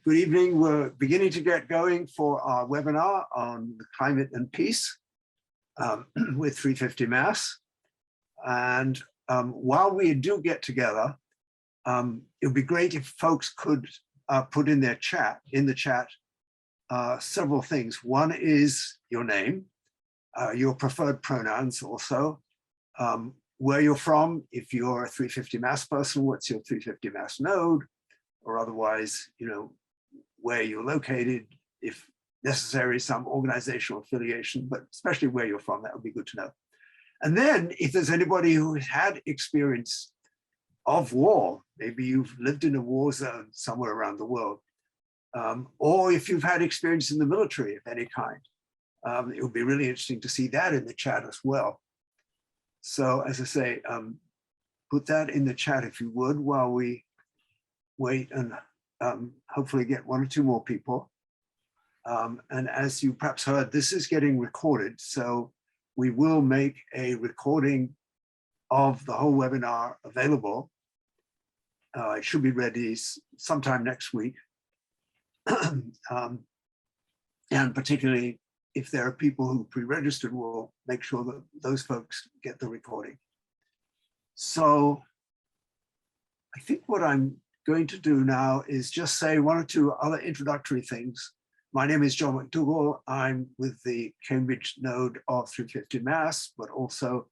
Good evening. We're beginning to get going for our webinar on climate and peace with 350 Mass. And while we do get together, it would be great if folks could put in the chat several things. One is your name, your preferred pronouns also, where you're from. If you're a 350 Mass person, what's your 350 Mass node, or otherwise, where you're located, if necessary, some organizational affiliation, but especially where you're from, that would be good to know. And then if there's anybody who has had experience of war, maybe you've lived in a war zone somewhere around the world, or if you've had experience in the military of any kind, it would be really interesting to see that in the chat as well. So as I say, put that in the chat if you would, while we wait and hopefully get one or two more people. And as you perhaps heard, this is getting recorded, so we will make a recording of the whole webinar available. It should be ready sometime next week. And particularly if there are people who pre-registered, we'll make sure that those folks get the recording. So I think what I'm going to do now is just say one or two other introductory things. My name is John McDougall. I'm with the Cambridge node of 350 Mass, but also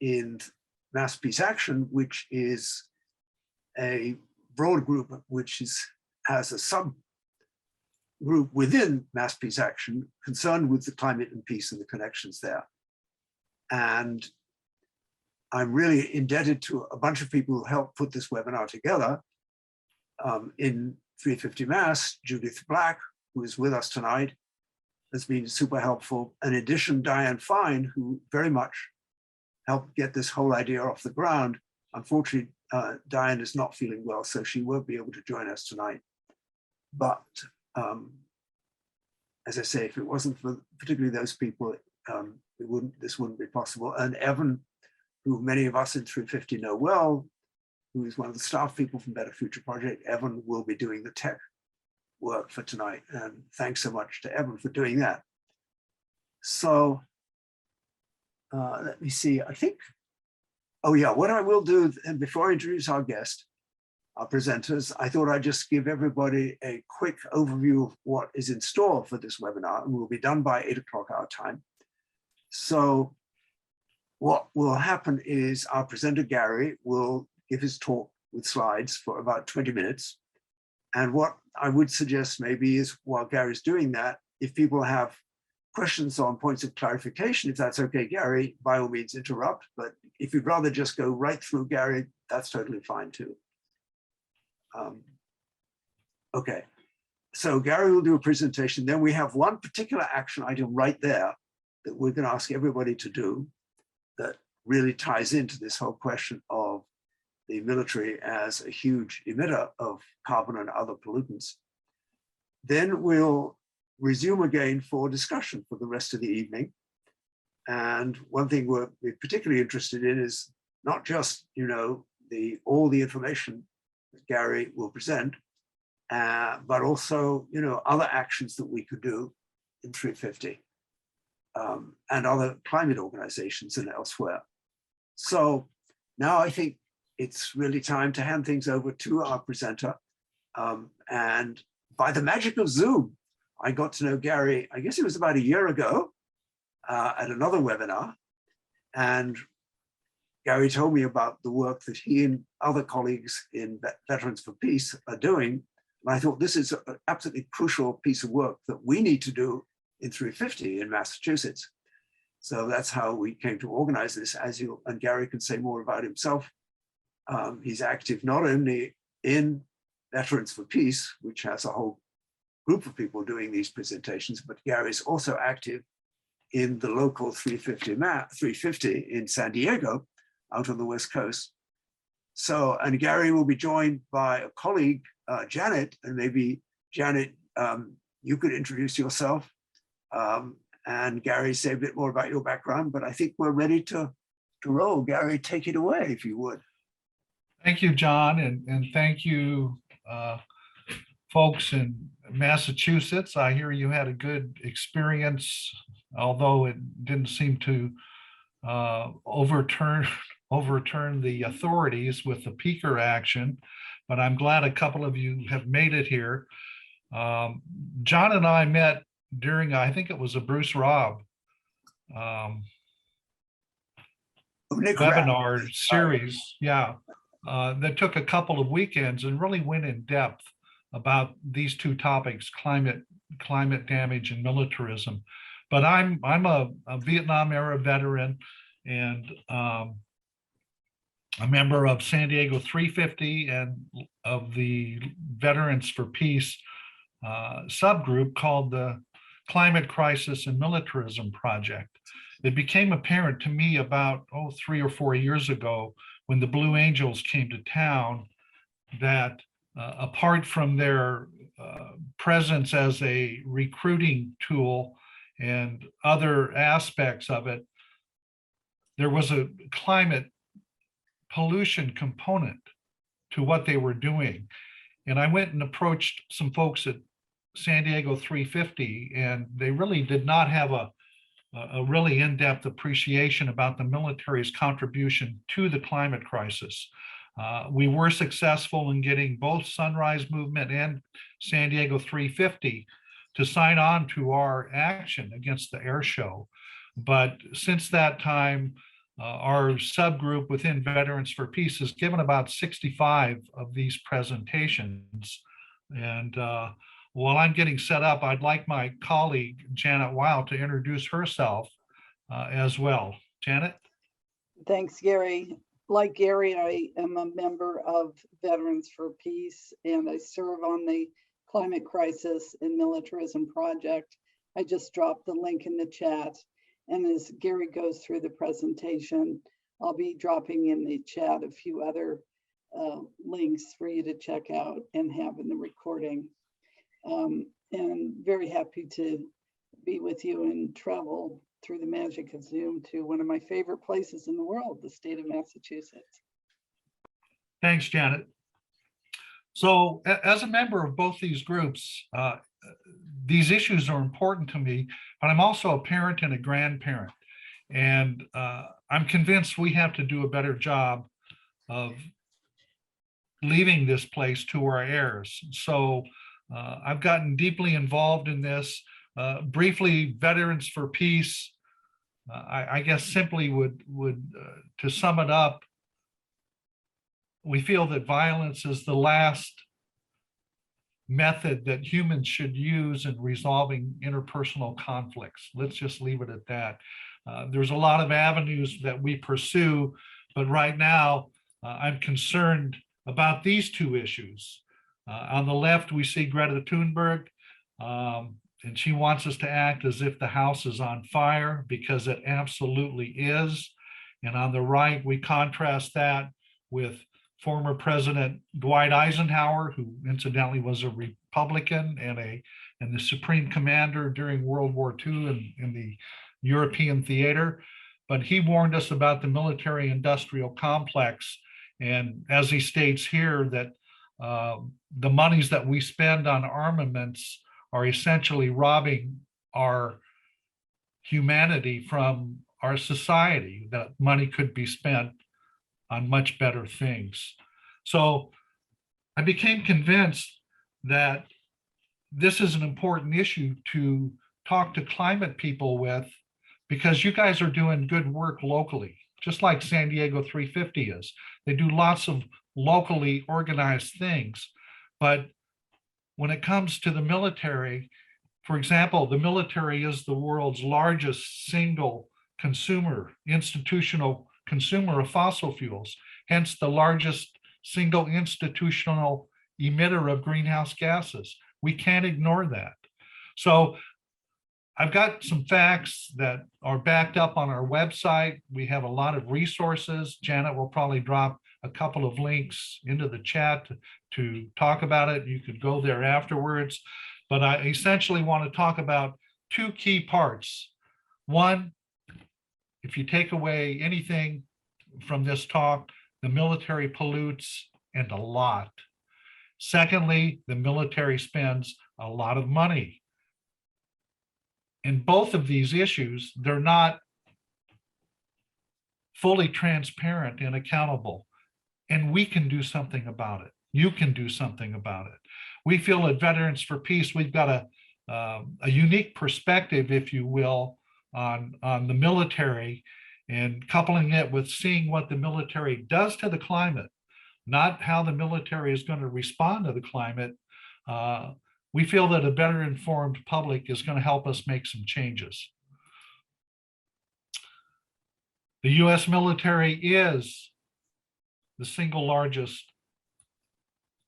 in Mass Peace Action, which is a broad group which has a subgroup within Mass Peace Action concerned with the climate and peace and the connections there. And I'm really indebted to a bunch of people who helped put this webinar together. In 350 Mass, Judith Black, who is with us tonight, has been super helpful. In addition, Diane Fine, who very much helped get this whole idea off the ground. Unfortunately, Diane is not feeling well, so she won't be able to join us tonight. But as I say, if it wasn't for particularly those people, this wouldn't be possible. And Evan, who many of us in 350 know well, who is one of the staff people from Better Future Project. Evan will be doing the tech work for tonight. And thanks so much to Evan for doing that. So let me see, I think, oh yeah, what I will do, and before I introduce our guest, our presenters, I thought I'd just give everybody a quick overview of what is in store for this webinar, and we'll be done by 8 o'clock our time. So what will happen is our presenter, Gary, will give his talk with slides for about 20 minutes. And what I would suggest maybe is, while Gary's doing that, if people have questions on points of clarification, if that's okay, Gary, by all means interrupt. But if you'd rather just go right through Gary, that's totally fine too. Okay, so Gary will do a presentation. Then we have one particular action item right there that we're going to ask everybody to do, that really ties into this whole question of the military as a huge emitter of carbon and other pollutants. Then we'll resume again for discussion for the rest of the evening. And one thing we're particularly interested in is not just, all the information that Gary will present, but also, other actions that we could do in 350. And other climate organizations and elsewhere. So now I think it's really time to hand things over to our presenter. And by the magic of Zoom, I got to know Gary, I guess it was about a year ago, at another webinar. And Gary told me about the work that he and other colleagues in Veterans for Peace are doing. And I thought this is an absolutely crucial piece of work that we need to do in 350 in Massachusetts. So that's how we came to organize this, and Gary can say more about himself. He's active not only in Veterans for Peace, which has a whole group of people doing these presentations, but Gary's also active in the local 350 in San Diego, out on the West Coast. So, and Gary will be joined by a colleague, Janet, and maybe Janet, you could introduce yourself. And Gary, say a bit more about your background, but I think we're ready to roll. Gary, take it away, if you would. Thank you, John, and thank you folks in Massachusetts. I hear you had a good experience, although it didn't seem to overturn the authorities with the Peaker action, but I'm glad a couple of you have made it here. John and I met during, I think it was a Bruce Robb webinar series, yeah, that took a couple of weekends and really went in depth about these two topics, climate damage and militarism. But I'm a Vietnam era veteran and a member of San Diego 350 and of the Veterans for Peace subgroup called the Climate Crisis and Militarism Project. It became apparent to me about 3 or 4 years ago when the Blue Angels came to town that apart from their presence as a recruiting tool and other aspects of it, there was a climate pollution component to what they were doing. And I went and approached some folks at San Diego 350, and they really did not have a really in-depth appreciation about the military's contribution to the climate crisis. We were successful in getting both Sunrise Movement and San Diego 350 to sign on to our action against the air show. But since that time, our subgroup within Veterans for Peace has given about 65 of these presentations. And while I'm getting set up, I'd like my colleague, Janet Weil, to introduce herself as well. Janet? Thanks, Gary. Like Gary, I am a member of Veterans for Peace, and I serve on the Climate Crisis and Militarism Project. I just dropped the link in the chat. And as Gary goes through the presentation, I'll be dropping in the chat a few other links for you to check out and have in the recording. And very happy to be with you and travel through the magic of Zoom to one of my favorite places in the world, the state of Massachusetts. Thanks, Janet. So as a member of both these groups, these issues are important to me, but I'm also a parent and a grandparent. And I'm convinced we have to do a better job of leaving this place to our heirs. So I've gotten deeply involved in this. Briefly, Veterans for Peace, I guess simply would to sum it up, we feel that violence is the last method that humans should use in resolving interpersonal conflicts. Let's just leave it at that. There's a lot of avenues that we pursue, but right now I'm concerned about these two issues. On the left, we see Greta Thunberg, and she wants us to act as if the house is on fire, because it absolutely is. And on the right, we contrast that with former President Dwight Eisenhower, who incidentally was a Republican and the Supreme Commander during World War II in the European theater. But he warned us about the military-industrial complex. And as he states here, that the monies that we spend on armaments are essentially robbing our humanity from our society. That money could be spent on much better things. So I became convinced that this is an important issue to talk to climate people with, because you guys are doing good work locally, just like San Diego 350 is. They do lots of locally organized things. But when it comes to the military, for example, the military is the world's largest single institutional consumer of fossil fuels, hence the largest single institutional emitter of greenhouse gases. We can't ignore that. So I've got some facts that are backed up on our website. We have a lot of resources. Janet will probably drop a couple of links into the chat to talk about it. You could go there afterwards. But I essentially want to talk about two key parts. One, if you take away anything from this talk, the military pollutes, and a lot. Secondly, the military spends a lot of money. In both of these issues, they're not fully transparent and accountable. And we can do something about it. You can do something about it. We feel at Veterans for Peace, we've got a unique perspective, if you will, on the military, and coupling it with seeing what the military does to the climate, not how the military is going to respond to the climate. We feel that a better informed public is going to help us make some changes. The US military is the single largest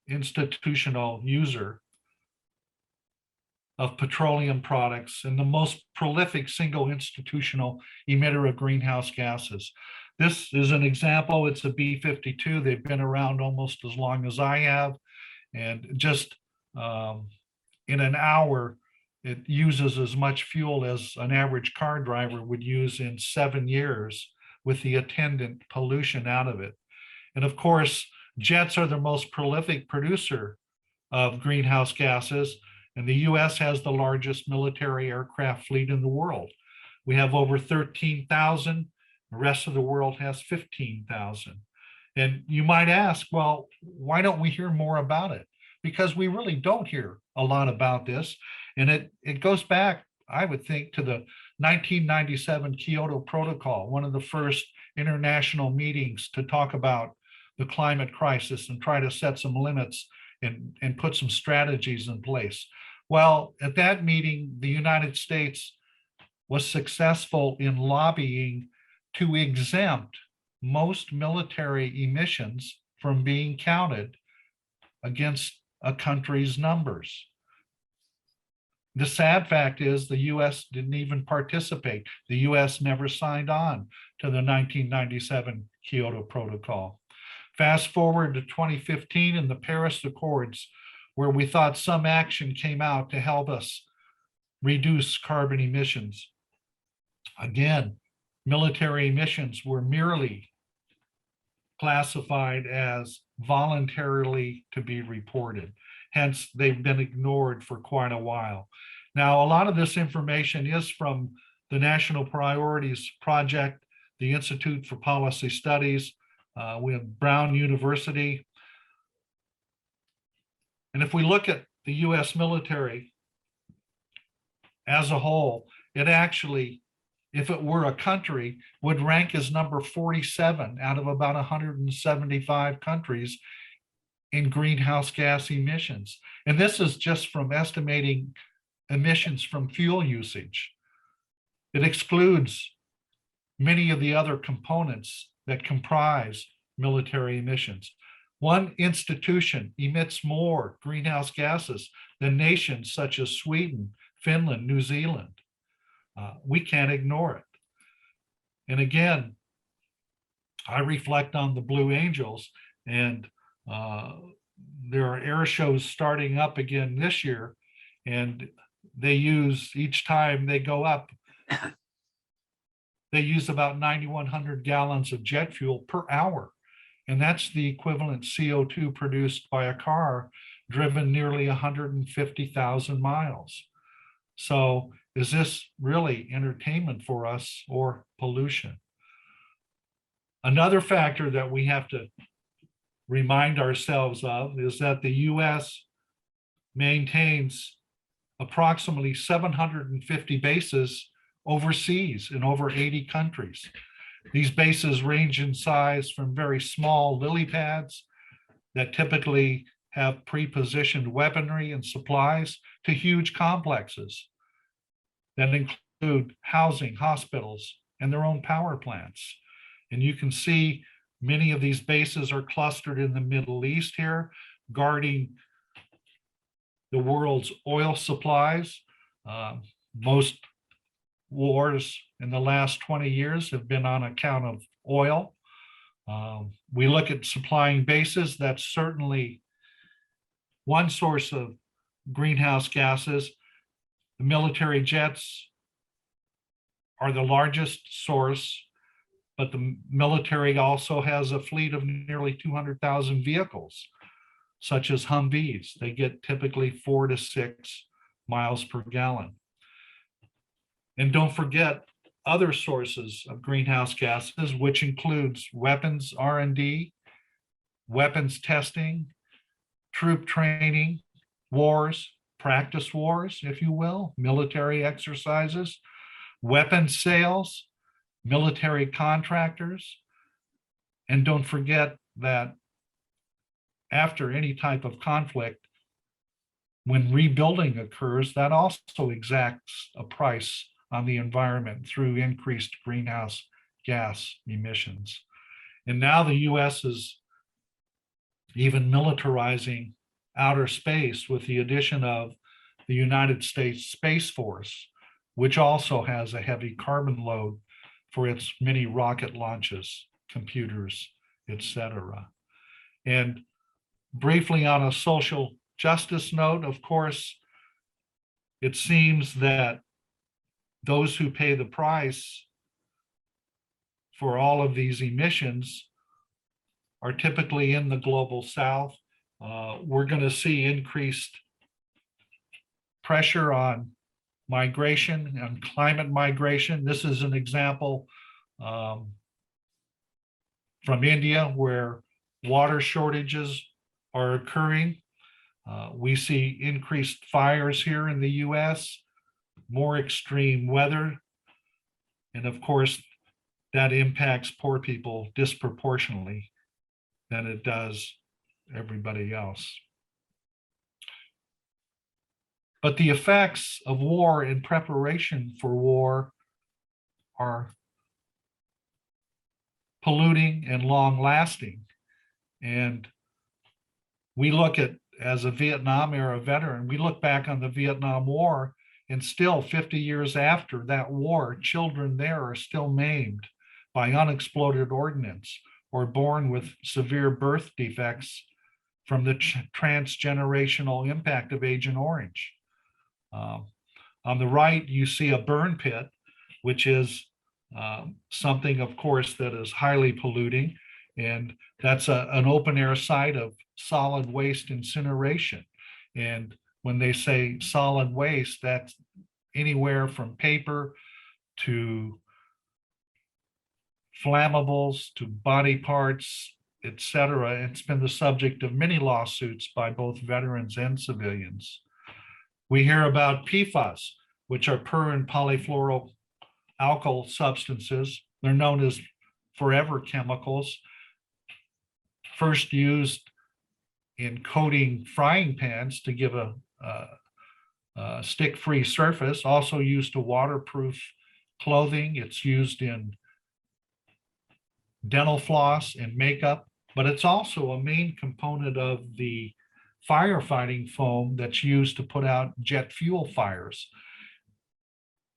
institutional user of petroleum products and the most prolific single institutional emitter of greenhouse gases. This is an example. It's a B-52. They've been around almost as long as I have. And just in an hour, it uses as much fuel as an average car driver would use in 7 years with the attendant pollution out of it. And of course, jets are the most prolific producer of greenhouse gases, and the US has the largest military aircraft fleet in the world. We have over 13,000, the rest of the world has 15,000. And you might ask, well, why don't we hear more about it? Because we really don't hear a lot about this. And it goes back, I would think, to the 1997 Kyoto Protocol, one of the first international meetings to talk about the climate crisis and try to set some limits and put some strategies in place. Well, at that meeting, the United States was successful in lobbying to exempt most military emissions from being counted against a country's numbers. The sad fact is the US didn't even participate. The US never signed on to the 1997 Kyoto Protocol. Fast forward to 2015 and the Paris Accords, where we thought some action came out to help us reduce carbon emissions. Again, military emissions were merely classified as voluntarily to be reported. Hence, they've been ignored for quite a while. Now, a lot of this information is from the National Priorities Project, the Institute for Policy Studies. We have Brown University. And if we look at the US military as a whole, it actually, if it were a country, would rank as number 47 out of about 175 countries in greenhouse gas emissions. And this is just from estimating emissions from fuel usage. It excludes many of the other components that comprise military emissions. One institution emits more greenhouse gases than nations such as Sweden, Finland, New Zealand. We can't ignore it. And again, I reflect on the Blue Angels, and there are air shows starting up again this year, and they use, each time they go up, they use about 9,100 gallons of jet fuel per hour. And that's the equivalent CO2 produced by a car driven nearly 150,000 miles. So is this really entertainment for us or pollution? Another factor that we have to remind ourselves of is that the US maintains approximately 750 bases overseas in over 80 countries. These bases range in size from very small lily pads that typically have pre-positioned weaponry and supplies to huge complexes that include housing, hospitals, and their own power plants. And you can see many of these bases are clustered in the Middle East here, guarding the world's oil supplies. Most wars in the last 20 years have been on account of oil. We look at supplying bases. That's certainly one source of greenhouse gases. The military jets are the largest source, but the military also has a fleet of nearly 200,000 vehicles. such as Humvees. They get typically 4 to 6 miles per gallon. And don't forget other sources of greenhouse gases, which includes weapons R&D, weapons testing, troop training, wars, practice wars, if you will, military exercises, weapons sales, military contractors. And don't forget that after any type of conflict, when rebuilding occurs, that also exacts a price on the environment through increased greenhouse gas emissions. And now the US is even militarizing outer space with the addition of the United States Space Force, which also has a heavy carbon load for its many rocket launches, computers, etc. And briefly on a social justice note, of course, it seems that those who pay the price for all of these emissions are typically in the global south. We're going to see increased pressure on migration and climate migration. This is an example from India where water shortages are occurring. We see increased fires here in the US, more extreme weather, and of course, that impacts poor people disproportionately than it does everybody else. But the effects of war and preparation for war are polluting and long-lasting. And we look at, as a Vietnam era veteran, we look back on the Vietnam War, and still 50 years after that war, children there are still maimed by unexploded ordnance or born with severe birth defects from the transgenerational impact of Agent Orange. On the right, you see a burn pit, which is something, of course, that is highly polluting. And that's an open air site of solid waste incineration. And when they say solid waste, that's anywhere from paper to flammables to body parts, etc. It's been the subject of many lawsuits by both veterans and civilians. We hear about PFAS, which are per and polyfluoroalkyl substances. They're known as forever chemicals, first used in coating frying pans to give a stick-free surface, also used to waterproof clothing. It's used in dental floss and makeup, but it's also a main component of the firefighting foam that's used to put out jet fuel fires.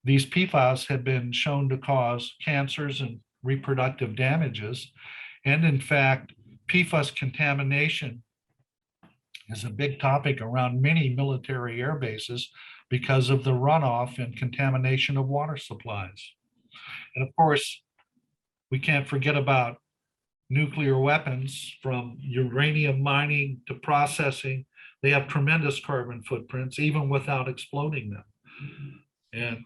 These PFAS have been shown to cause cancers and reproductive damages. And in fact, PFAS contamination is a big topic around many military air bases because of the runoff and contamination of water supplies. And of course, we can't forget about nuclear weapons, from uranium mining to processing. They have tremendous carbon footprints, even without exploding them. And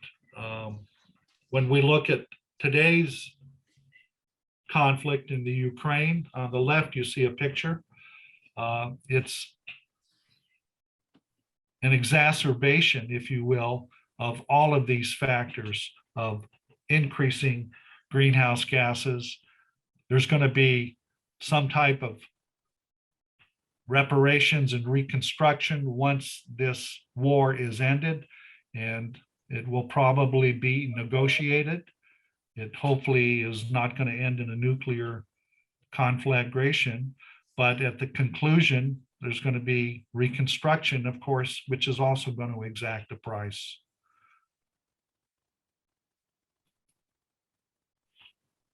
when we look at today's conflict in the Ukraine, on the left, you see a picture. It's an exacerbation, if you will, of all of these factors of increasing greenhouse gases. There's going to be some type of reparations and reconstruction once this war is ended, and it will probably be negotiated. It hopefully is not going to end in a nuclear conflagration, but at the conclusion, there's going to be reconstruction, of course, which is also going to exact a price.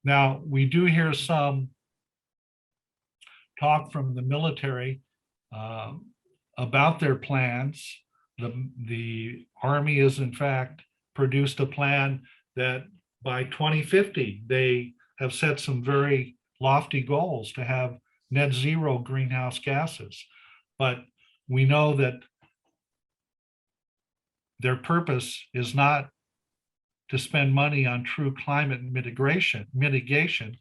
Now, we do hear some talk from the military about their plans. The Army has in fact produced a plan that by 2050, they have set some very lofty goals to have net zero greenhouse gases. but we know that their purpose is not to spend money on true climate mitigation,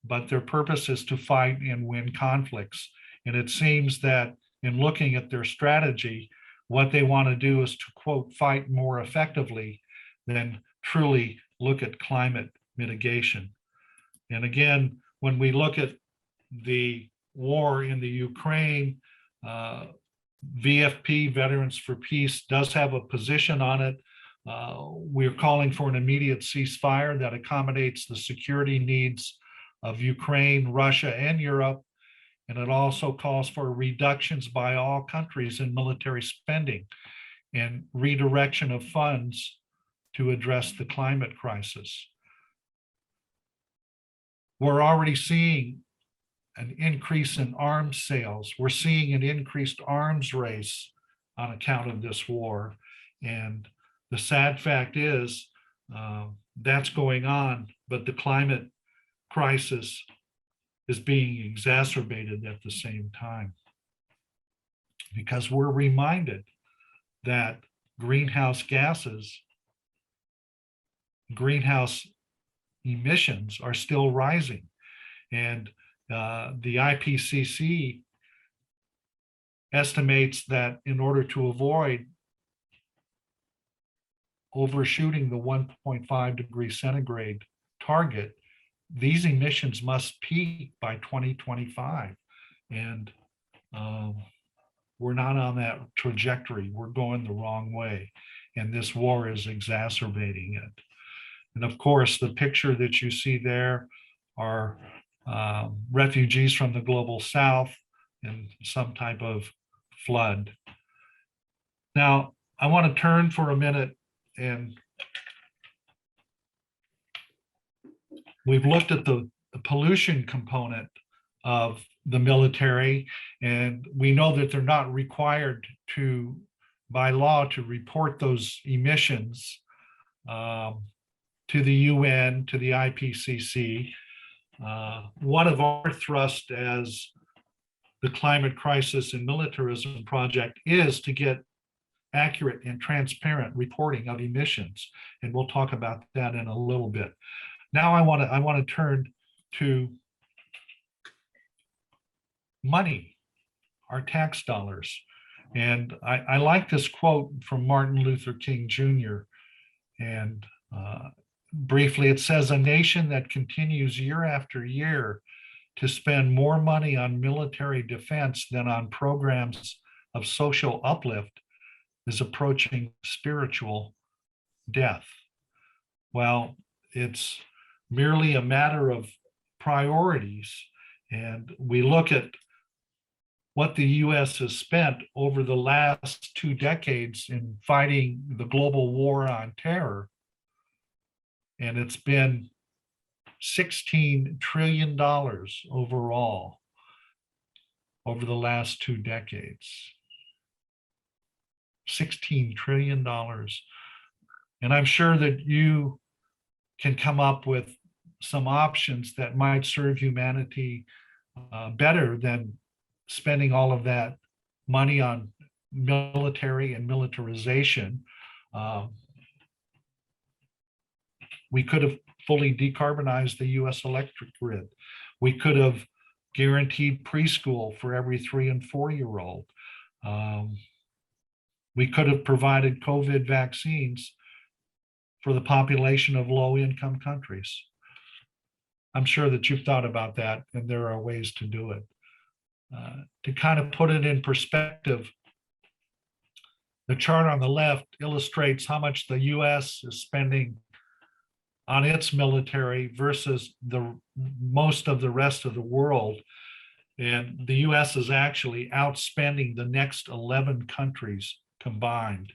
but their purpose is to fight and win conflicts. And it seems that in looking at their strategy, what they want to do is to, quote, fight more effectively than truly look at climate mitigation. And again, when we look at the war in the Ukraine, VFP, Veterans for Peace, does have a position on it. We're calling for an immediate ceasefire that accommodates the security needs of Ukraine, Russia, and Europe. And it also calls for reductions by all countries in military spending and redirection of funds to address the climate crisis. We're already seeing an increase in arms sales. We're seeing an increased arms race on account of this war. And the sad fact is that's going on, but the climate crisis is being exacerbated at the same time, because we're reminded that greenhouse emissions are still rising. And the IPCC estimates that in order to avoid overshooting the 1.5 degrees centigrade target, these emissions must peak by 2025. And we're not on that trajectory. We're going the wrong way. And this war is exacerbating it. And of course, the picture that you see there are refugees from the global south and some type of flood. Now, I want to turn for a minute, and we've looked at the pollution component of the military, and we know that they're not required to, by law, to report those emissions to the UN, to the IPCC. One of our thrusts as the Climate Crisis and Militarism Project is to get accurate and transparent reporting of emissions, and we'll talk about that in a little bit. Now I want to turn to money, our tax dollars. And I like this quote from Martin Luther King Jr. And briefly, it says, "A nation that continues year after year to spend more money on military defense than on programs of social uplift is approaching spiritual death." Well, it's merely a matter of priorities. And we look at what the US has spent over the last 2 decades in fighting the global war on terror. And it's been $16 trillion overall over the last 2 decades. $16 trillion. And I'm sure that you can come up with some options that might serve humanity better than spending all of that money on military and militarization. We could have fully decarbonized the US electric grid. We could have guaranteed preschool for every 3 and 4-year-old. We could have provided COVID vaccines for the population of low-income countries. I'm sure that you've thought about that, and there are ways to do it. To kind of put it in perspective, the chart on the left illustrates how much the US is spending on its military versus most of the rest of the world. And the US is actually outspending the next 11 countries combined.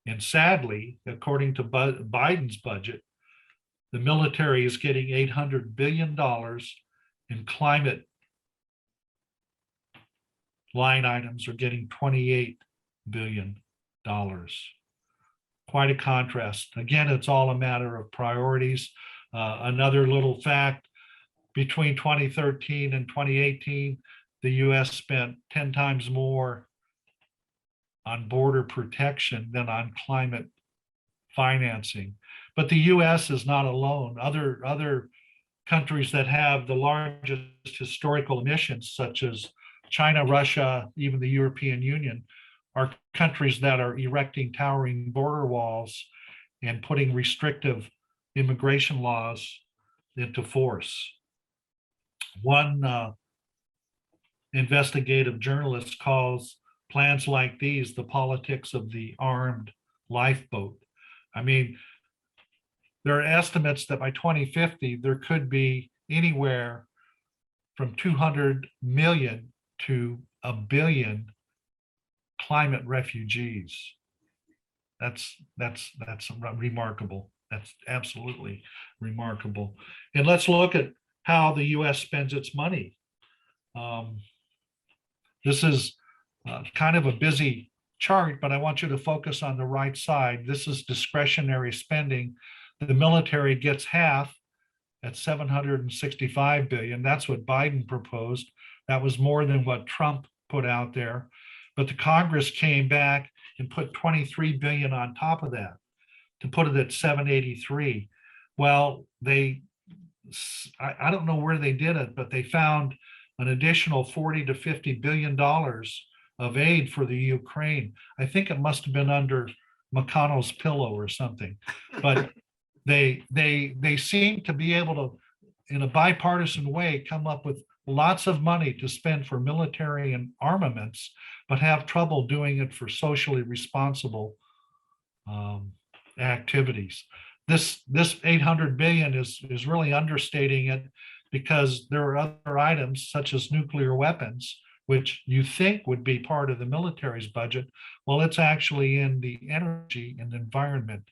And sadly, according to Biden's budget, the military is getting $800 billion in climate line items are getting $28 billion. Quite a contrast. Again, it's all a matter of priorities. Another little fact, between 2013 and 2018, the US spent 10 times more on border protection than on climate financing. But the US is not alone. Other countries that have the largest historical emissions, such as China, Russia, even the European Union, are countries that are erecting towering border walls and putting restrictive immigration laws into force. One investigative journalist calls plans like these the politics of the armed lifeboat. I mean, there are estimates that by 2050, there could be anywhere from 200 million to 1 billion climate refugees. That's remarkable. That's absolutely remarkable. And let's look at how the US spends its money. This is kind of a busy chart, but I want you to focus on the right side. This is discretionary spending. The military gets half at 765 billion. That's what Biden proposed. That was more than what Trump put out there. But the Congress came back and put 23 billion on top of that to put it at 783. Well, I don't know where they did it, but they found an additional 40 to 50 billion dollars of aid for the Ukraine. I think it must have been under McConnell's pillow or something, but they seem to be able to, in a bipartisan way, come up with lots of money to spend for military and armaments, but have trouble doing it for socially responsible activities. This 800 billion is really understating it, because there are other items such as nuclear weapons, which you think would be part of the military's budget. Well, it's actually in the energy and environment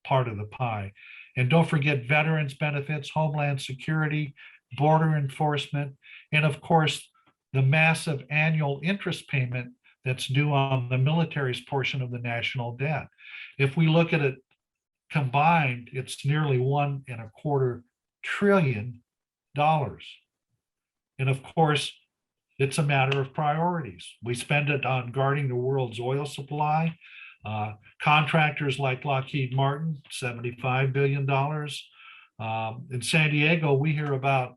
part of the pie. And don't forget veterans benefits, homeland security, border enforcement, and of course, the massive annual interest payment that's due on the military's portion of the national debt. If we look at it combined, it's nearly $1.25 trillion. And of course, it's a matter of priorities. We spend it on guarding the world's oil supply. Contractors like Lockheed Martin, $75 billion. In San Diego, we hear about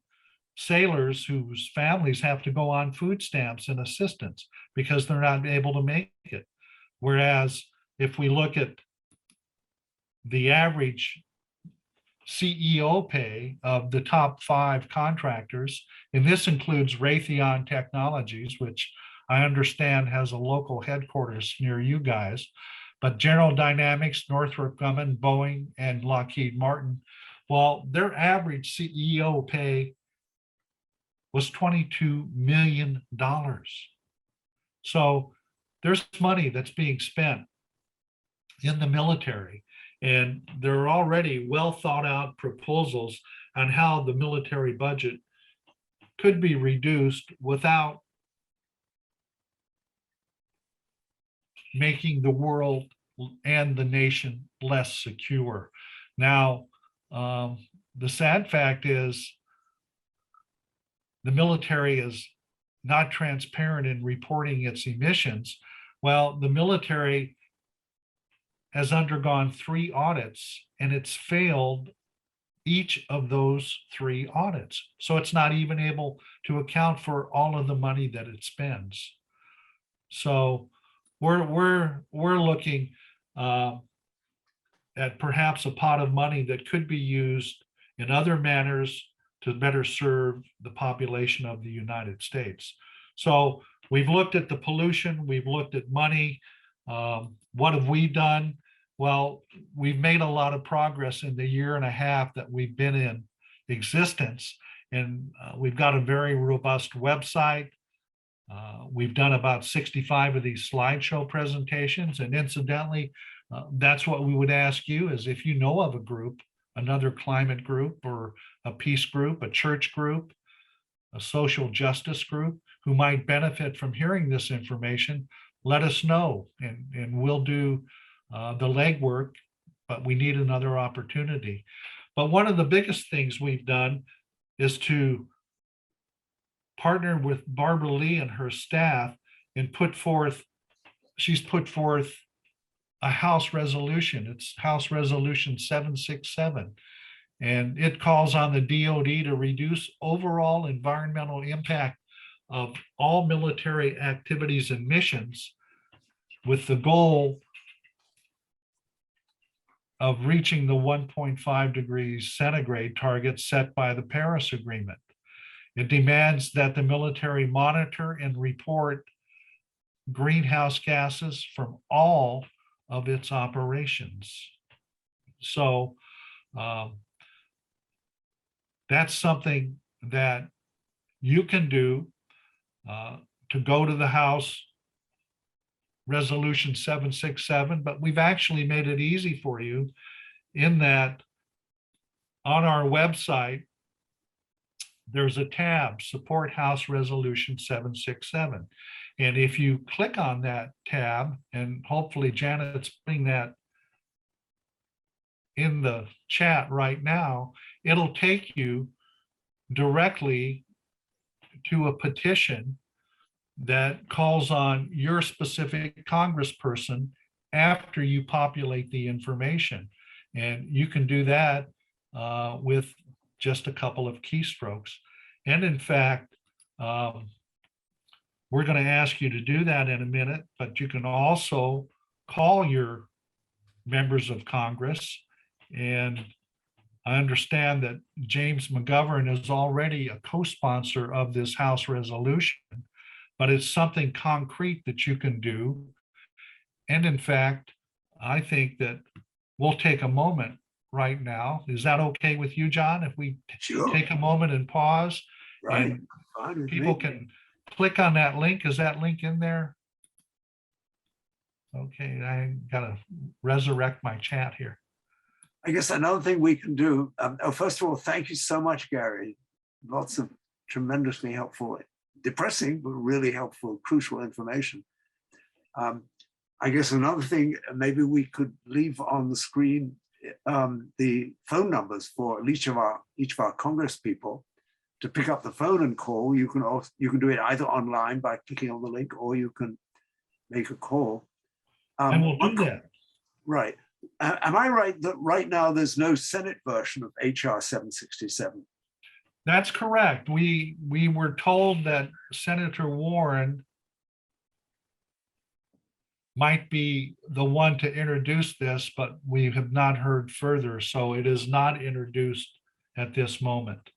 sailors whose families have to go on food stamps and assistance because they're not able to make it. Whereas if we look at the average CEO pay of the top 5 contractors, and this includes Raytheon Technologies, which I understand has a local headquarters near you guys, but General Dynamics, Northrop Grumman, Boeing, and Lockheed Martin, well, their average CEO pay was $22 million. So there's money that's being spent in the military. And there are already well thought out proposals on how the military budget could be reduced without making the world and the nation less secure. Now, the sad fact is the military is not transparent in reporting its emissions. Well, the military has undergone 3 audits, and it's failed each of those 3 audits. So it's not even able to account for all of the money that it spends. So we're looking at perhaps a pot of money that could be used in other manners to better serve the population of the United States. So we've looked at the pollution, we've looked at money. What have we done? Well, we've made a lot of progress in the 1.5 years that we've been in existence. And we've got a very robust website. We've done about 65 of these slideshow presentations. And incidentally, that's what we would ask you is if you know of a group, another climate group or a peace group, a church group, a social justice group who might benefit from hearing this information, let us know and we'll do the legwork, but we need another opportunity. But one of the biggest things we've done is to partnered with Barbara Lee and her staff and she's put forth a House resolution. It's House Resolution 767. And it calls on the DoD to reduce overall environmental impact of all military activities and missions with the goal of reaching the 1.5 degrees centigrade target set by the Paris Agreement. It demands that the military monitor and report greenhouse gases from all of its operations. So that's something that you can do to go to the House Resolution 767, but we've actually made it easy for you in that on our website, there's a tab, Support House Resolution 767. And if you click on that tab, and hopefully Janet's putting that in the chat right now, it'll take you directly to a petition that calls on your specific congressperson after you populate the information. And you can do that with just a couple of keystrokes. And in fact, we're going to ask you to do that in a minute, but you can also call your members of Congress. And I understand that James McGovern is already a co-sponsor of this House resolution, but it's something concrete that you can do. And in fact, I think that we'll take a moment right now. Is that okay with you, John? If we Sure. take a moment and pause, Right. and Fine with people me. can click on that link. Is that link in there? Okay, I gotta resurrect my chat here. I guess another thing we can do, first of all, thank you so much, Gary. Lots of tremendously helpful, depressing, but really helpful, crucial information. I guess another thing, maybe we could leave on the screen the phone numbers for each of our Congress people to pick up the phone and call. You can do it either online by clicking on the link, or you can make a call. And we'll do that. Right. Am I right that right now there's no Senate version of H.R. 767? That's correct. We were told that Senator Warren might be the one to introduce this, but we have not heard further. So it is not introduced at this moment.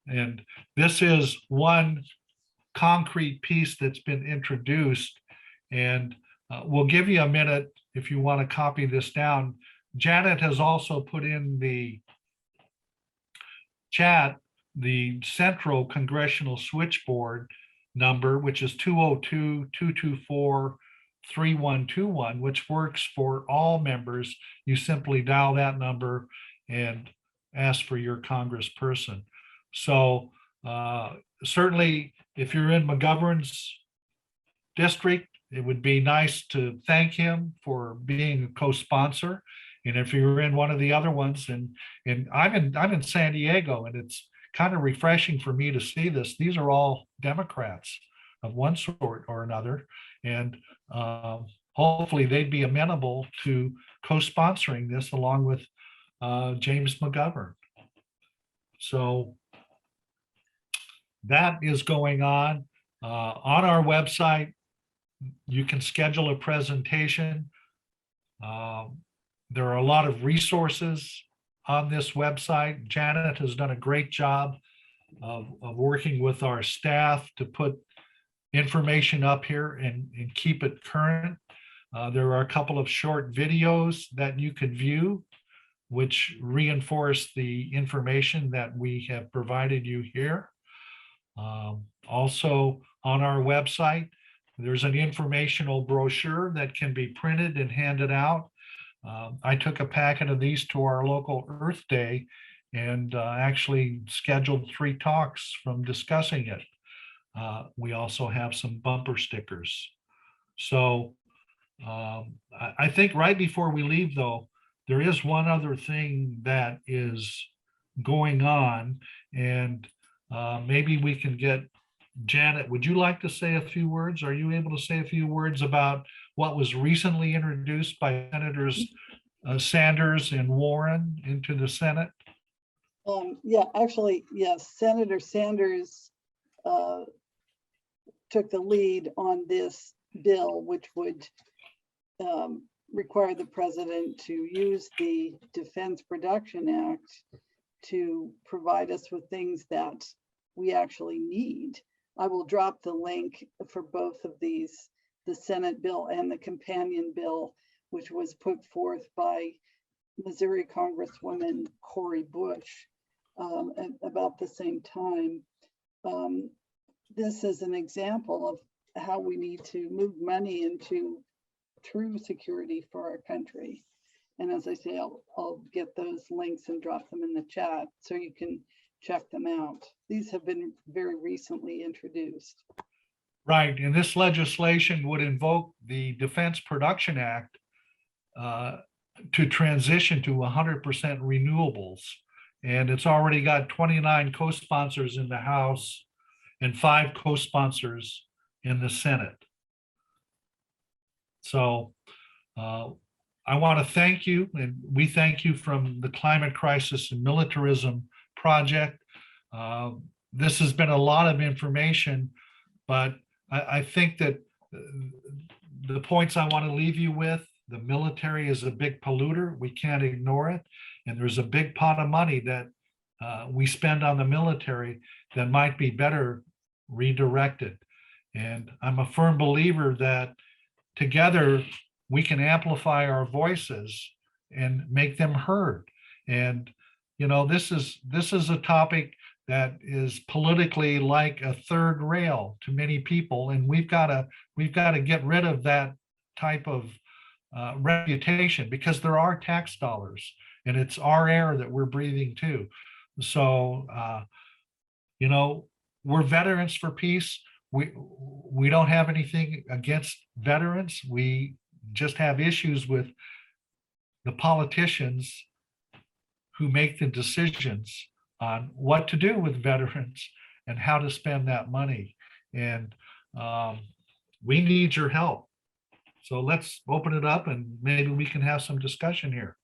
And this is one concrete piece that's been introduced. And we'll give you a minute if you want to copy this down. Janet has also put in the chat the Central Congressional Switchboard number, which is 202-224-3121, which works for all members. You simply dial that number and ask for your congressperson. So certainly, if you're in McGovern's district, it would be nice to thank him for being a co-sponsor. And if you're in one of the other ones, and I'm in San Diego, and it's kind of refreshing for me to see this. These are all Democrats of one sort or another, and hopefully they'd be amenable to co-sponsoring this along with James McGovern. So that is going on our website. You can schedule a presentation. There are a lot of resources on this website. Janet has done a great job of working with our staff to put information up here and keep it current. There are a couple of short videos that you could view, which reinforce the information that we have provided you here. Also on our website, there's an informational brochure that can be printed and handed out. I took a packet of these to our local Earth Day and actually scheduled 3 talks from discussing it. We also have some bumper stickers. So I think right before we leave, though, there is one other thing that is going on, and maybe we can get Janet, would you like to say a few words? Are you able to say a few words about what was recently introduced by Senators Sanders and Warren into the Senate? Yeah, actually, yes, Senator Sanders took the lead on this bill, which would require the president to use the Defense Production Act to provide us with things that we actually need. I will drop the link for both of these, the Senate bill and the companion bill, which was put forth by Missouri Congresswoman Cori Bush at about the same time. This is an example of how we need to move money into true security for our country. And as I say, I'll get those links and drop them in the chat so you can check them out. These have been very recently introduced. Right, and this legislation would invoke the Defense Production Act to transition to 100% renewables. And it's already got 29 co-sponsors in the House and 5 co-sponsors in the Senate. So I want to thank you, and we thank you from the Climate Crisis and Militarism Project. This has been a lot of information, but I think that the points I want to leave you with, the military is a big polluter. We can't ignore it. And there's a big pot of money that we spend on the military that might be better redirected. And I'm a firm believer that together we can amplify our voices and make them heard. And you know, this is a topic that is politically like a third rail to many people, and we've got to get rid of that type of reputation, because there are tax dollars and it's our air that we're breathing too. So you know, we're Veterans for Peace. We don't have anything against veterans. We just have issues with the politicians who make the decisions on what to do with veterans and how to spend that money. And we need your help. So let's open it up and maybe we can have some discussion here.